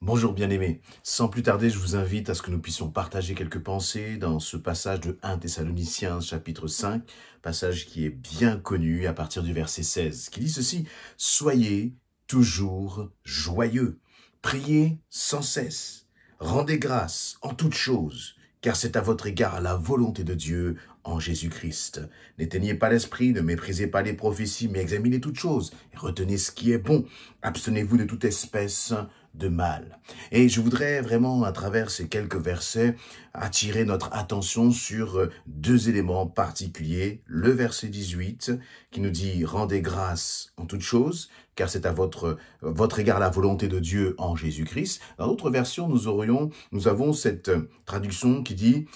Bonjour bien-aimés, sans plus tarder, je vous invite à ce que nous puissions partager quelques pensées dans ce passage de 1 Thessaloniciens chapitre 5, passage qui est bien connu à partir du verset 16, qui dit ceci: « Soyez toujours joyeux, priez sans cesse, rendez grâce en toutes choses, car c'est à votre égard la volonté de Dieu en Jésus-Christ. N'éteignez pas l'esprit, ne méprisez pas les prophéties, mais examinez toutes choses et retenez ce qui est bon. Abstenez-vous de toute espèce de mal. » Et je voudrais vraiment, à travers ces quelques versets, attirer notre attention sur deux éléments particuliers. Le verset 18 qui nous dit « Rendez grâce en toutes choses, car c'est à votre égard la volonté de Dieu en Jésus-Christ. » Dans d'autres versions, nous avons cette traduction qui dit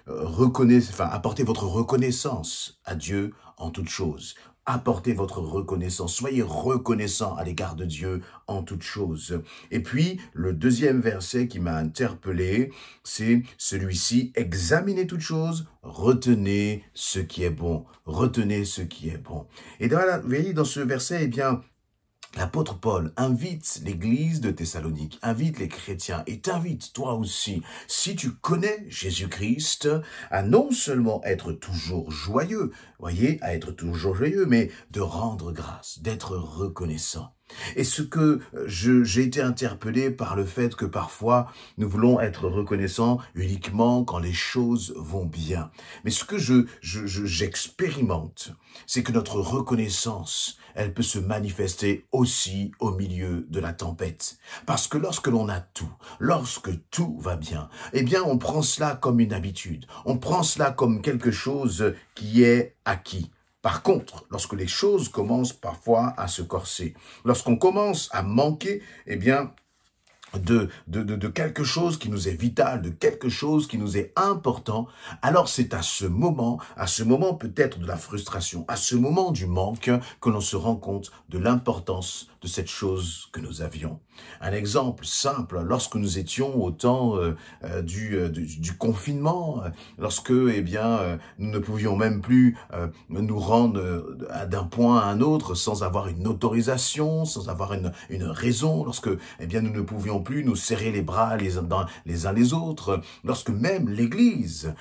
apportez votre reconnaissance à Dieu en toutes choses. Apportez votre reconnaissance, soyez reconnaissant à l'égard de Dieu en toutes choses. Et puis, le deuxième verset qui m'a interpellé, c'est celui-ci: examinez toutes choses, retenez ce qui est bon. Retenez ce qui est bon. Et vous voyez, dans ce verset, eh bien, l'apôtre Paul invite l'église de Thessalonique, invite les chrétiens et t'invite toi aussi, si tu connais Jésus-Christ, à non seulement être toujours joyeux, voyez, à être toujours joyeux, mais de rendre grâce, d'être reconnaissant. Et ce que j'ai été interpellé par le fait que parfois nous voulons être reconnaissants uniquement quand les choses vont bien. Mais ce que j'expérimente, c'est que notre reconnaissance, elle peut se manifester aussi au milieu de la tempête. Parce que lorsque l'on a tout, lorsque tout va bien, eh bien on prend cela comme une habitude, on prend cela comme quelque chose qui est acquis. Par contre, lorsque les choses commencent parfois à se corser, lorsqu'on commence à manquer, eh bien, de quelque chose qui nous est vital, de quelque chose qui nous est important, alors c'est à ce moment peut-être de la frustration, à ce moment du manque, que l'on se rend compte de l'importance de cette chose que nous avions. Un exemple simple, lorsque nous étions au temps du confinement, lorsque nous ne pouvions même plus nous rendre d'un point à un autre sans avoir une autorisation, sans avoir une raison, lorsque nous ne pouvions plus nous serrer les bras les uns les autres, lorsque même l'église,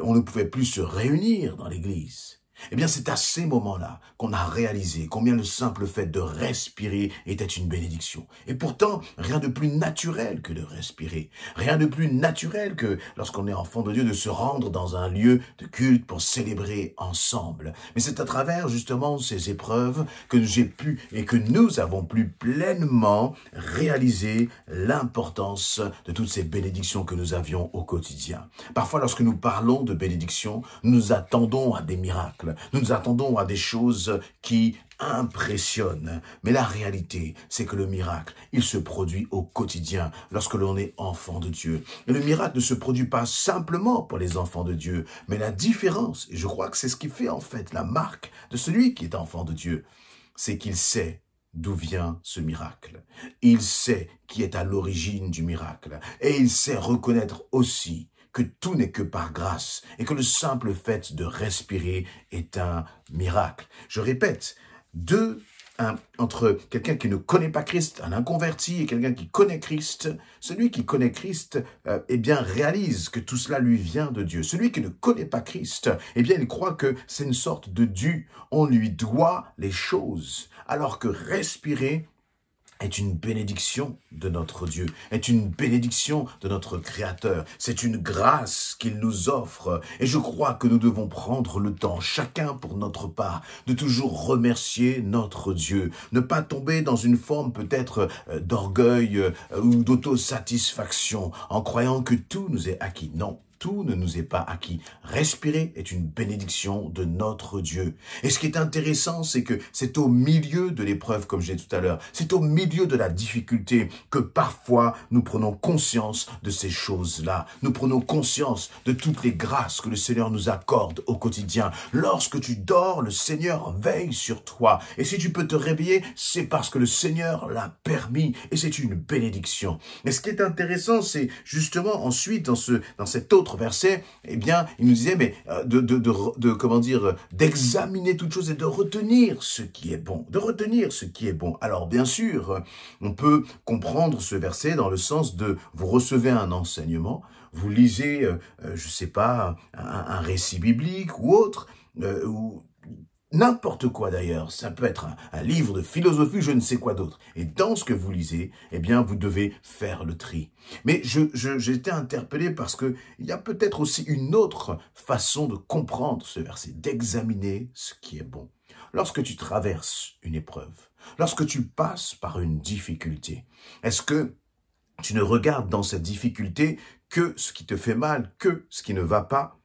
on ne pouvait plus se réunir dans l'église. Eh bien, c'est à ces moments-là qu'on a réalisé combien le simple fait de respirer était une bénédiction. Et pourtant, rien de plus naturel que de respirer. Rien de plus naturel que, lorsqu'on est enfant de Dieu, de se rendre dans un lieu de culte pour célébrer ensemble. Mais c'est à travers, justement, ces épreuves que j'ai pu et que nous avons pu pleinement réaliser l'importance de toutes ces bénédictions que nous avions au quotidien. Parfois, lorsque nous parlons de bénédictions, nous attendons à des miracles. Nous nous attendons à des choses qui impressionnent. Mais la réalité, c'est que le miracle, il se produit au quotidien lorsque l'on est enfant de Dieu. Et le miracle ne se produit pas simplement pour les enfants de Dieu, mais la différence, et je crois que c'est ce qui fait en fait la marque de celui qui est enfant de Dieu, c'est qu'il sait d'où vient ce miracle. Il sait qui est à l'origine du miracle. Et il sait reconnaître aussi que tout n'est que par grâce et que le simple fait de respirer est un miracle. Je répète, entre quelqu'un qui ne connaît pas Christ, un inconverti, et quelqu'un qui connaît Christ, celui qui connaît Christ, réalise que tout cela lui vient de Dieu. Celui qui ne connaît pas Christ, il croit que c'est une sorte de dû. On lui doit les choses, alors que respirer est une bénédiction de notre Dieu, est une bénédiction de notre Créateur. C'est une grâce qu'il nous offre. Et je crois que nous devons prendre le temps, chacun pour notre part, de toujours remercier notre Dieu. Ne pas tomber dans une forme peut-être d'orgueil ou d'autosatisfaction en croyant que tout nous est acquis. Non. Tout ne nous est pas acquis. Respirer est une bénédiction de notre Dieu. Et ce qui est intéressant, c'est que c'est au milieu de l'épreuve, comme j'ai dit tout à l'heure, c'est au milieu de la difficulté que parfois nous prenons conscience de ces choses-là. Nous prenons conscience de toutes les grâces que le Seigneur nous accorde au quotidien. Lorsque tu dors, le Seigneur veille sur toi. Et si tu peux te réveiller, c'est parce que le Seigneur l'a permis. Et c'est une bénédiction. Mais ce qui est intéressant, c'est justement ensuite, dans cette autre autre verset, eh bien, il nous disait, mais comment dire, d'examiner toutes choses et de retenir ce qui est bon, de retenir ce qui est bon. Alors, bien sûr, on peut comprendre ce verset dans le sens de, vous recevez un enseignement, vous lisez, je sais pas, un récit biblique ou autre, ou n'importe quoi d'ailleurs, ça peut être un livre de philosophie, je ne sais quoi d'autre. Et dans ce que vous lisez, eh bien, vous devez faire le tri. Mais j'ai été interpellé parce que il y a peut-être aussi une autre façon de comprendre ce verset, d'examiner ce qui est bon. Lorsque tu traverses une épreuve, lorsque tu passes par une difficulté, est-ce que tu ne regardes dans cette difficulté que ce qui te fait mal, que ce qui ne va pas?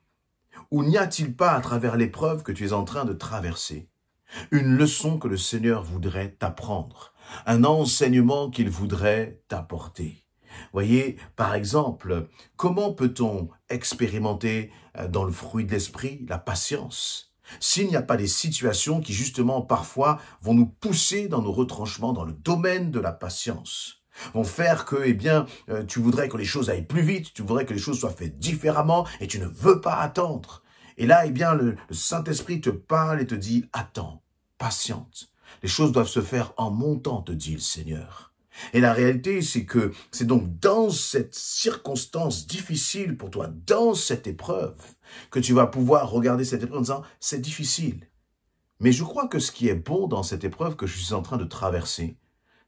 Ou n'y a-t-il pas, à travers l'épreuve que tu es en train de traverser, une leçon que le Seigneur voudrait t'apprendre, un enseignement qu'il voudrait t'apporter? Voyez, par exemple, comment peut-on expérimenter dans le fruit de l'esprit la patience s'il n'y a pas des situations qui, justement, parfois, vont nous pousser dans nos retranchements dans le domaine de la patience? Vont faire que, eh bien, tu voudrais que les choses aillent plus vite, tu voudrais que les choses soient faites différemment et tu ne veux pas attendre. Et là, eh bien, le Saint-Esprit te parle et te dit, attends, patiente. Les choses doivent se faire en montant, te dit le Seigneur. Et la réalité, c'est que c'est donc dans cette circonstance difficile pour toi, dans cette épreuve, que tu vas pouvoir regarder cette épreuve en disant, c'est difficile. Mais je crois que ce qui est bon dans cette épreuve que je suis en train de traverser,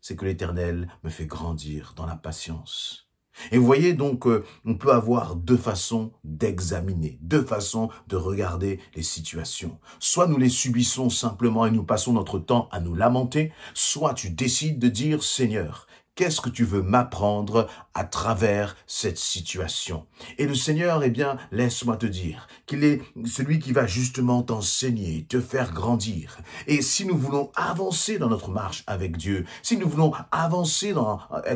c'est que l'Éternel me fait grandir dans la patience. Et vous voyez donc, on peut avoir deux façons d'examiner, deux façons de regarder les situations. Soit nous les subissons simplement et nous passons notre temps à nous lamenter, soit tu décides de dire, Seigneur, qu'est-ce que tu veux m'apprendre à travers cette situation? Et le Seigneur, eh bien, laisse-moi te dire qu'il est celui qui va justement t'enseigner, te faire grandir. Et si nous voulons avancer dans notre marche avec Dieu, si nous voulons avancer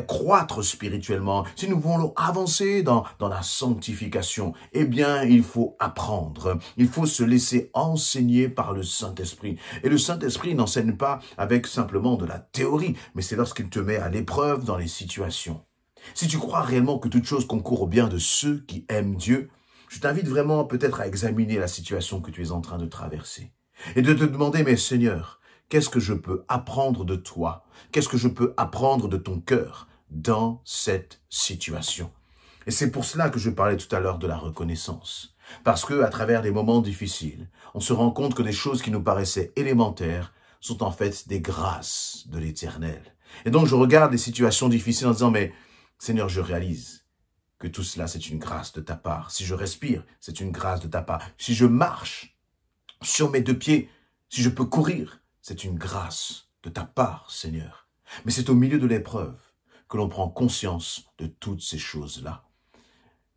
croître spirituellement, si nous voulons avancer dans la sanctification, eh bien, il faut apprendre. Il faut se laisser enseigner par le Saint-Esprit. Et le Saint-Esprit n'enseigne pas avec simplement de la théorie, mais c'est lorsqu'il te met à l'épreuve dans les situations. Si tu crois réellement que toute chose concourt au bien de ceux qui aiment Dieu, je t'invite vraiment peut-être à examiner la situation que tu es en train de traverser et de te demander, mais Seigneur, qu'est-ce que je peux apprendre de toi? Qu'est-ce que je peux apprendre de ton cœur dans cette situation? Et c'est pour cela que je parlais tout à l'heure de la reconnaissance. Parce que à travers des moments difficiles, on se rend compte que des choses qui nous paraissaient élémentaires sont en fait des grâces de l'Éternel. Et donc je regarde les situations difficiles en disant, mais Seigneur, je réalise que tout cela, c'est une grâce de ta part. Si je respire, c'est une grâce de ta part. Si je marche sur mes deux pieds, si je peux courir, c'est une grâce de ta part, Seigneur. Mais c'est au milieu de l'épreuve que l'on prend conscience de toutes ces choses-là.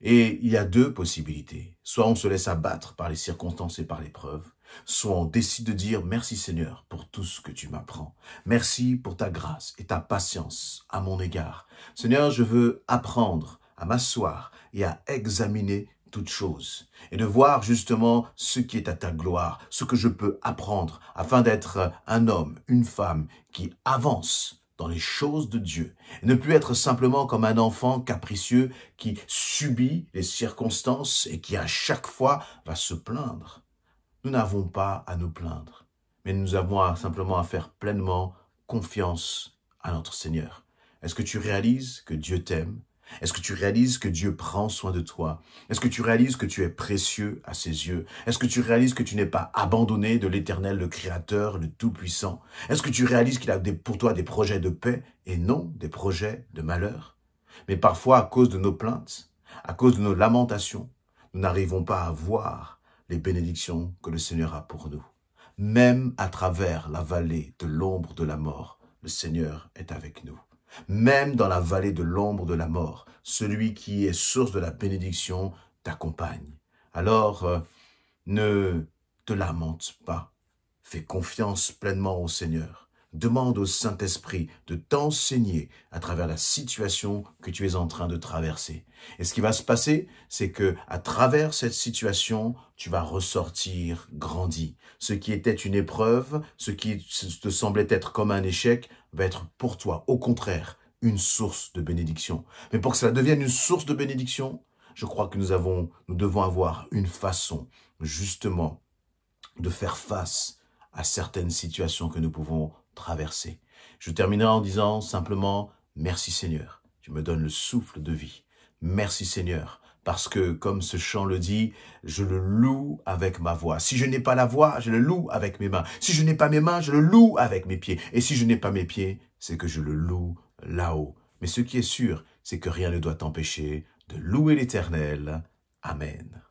Et il y a deux possibilités. Soit on se laisse abattre par les circonstances et par l'épreuve, soit on décide de dire merci Seigneur pour tout ce que tu m'apprends. Merci pour ta grâce et ta patience à mon égard. Seigneur, je veux apprendre à m'asseoir et à examiner toutes choses et de voir justement ce qui est à ta gloire, ce que je peux apprendre afin d'être un homme, une femme qui avance dans les choses de Dieu, et ne plus être simplement comme un enfant capricieux qui subit les circonstances et qui à chaque fois va se plaindre. Nous n'avons pas à nous plaindre, mais nous avons simplement à faire pleinement confiance à notre Seigneur. Est-ce que tu réalises que Dieu t'aime? Est-ce que tu réalises que Dieu prend soin de toi? Est-ce que tu réalises que tu es précieux à ses yeux? Est-ce que tu réalises que tu n'es pas abandonné de l'Éternel, le Créateur, le Tout-Puissant? Est-ce que tu réalises qu'il a pour toi des projets de paix et non des projets de malheur? Mais parfois, à cause de nos plaintes, à cause de nos lamentations, nous n'arrivons pas à voir les bénédictions que le Seigneur a pour nous. Même à travers la vallée de l'ombre de la mort, le Seigneur est avec nous. Même dans la vallée de l'ombre de la mort, celui qui est source de la bénédiction t'accompagne. Alors, ne te lamente pas. Fais confiance pleinement au Seigneur. Demande au Saint-Esprit de t'enseigner à travers la situation que tu es en train de traverser. Et ce qui va se passer, c'est que à travers cette situation, tu vas ressortir grandi. Ce qui était une épreuve, ce qui te semblait être comme un échec, va être pour toi, au contraire, une source de bénédiction. Mais pour que cela devienne une source de bénédiction, je crois que nous devons avoir une façon, justement, de faire face à certaines situations que nous pouvons traverser. Je terminerai en disant simplement, merci Seigneur, tu me donnes le souffle de vie. Merci Seigneur, parce que, comme ce chant le dit, je le loue avec ma voix. Si je n'ai pas la voix, je le loue avec mes mains. Si je n'ai pas mes mains, je le loue avec mes pieds. Et si je n'ai pas mes pieds, c'est que je le loue là-haut. Mais ce qui est sûr, c'est que rien ne doit t'empêcher de louer l'Éternel. Amen.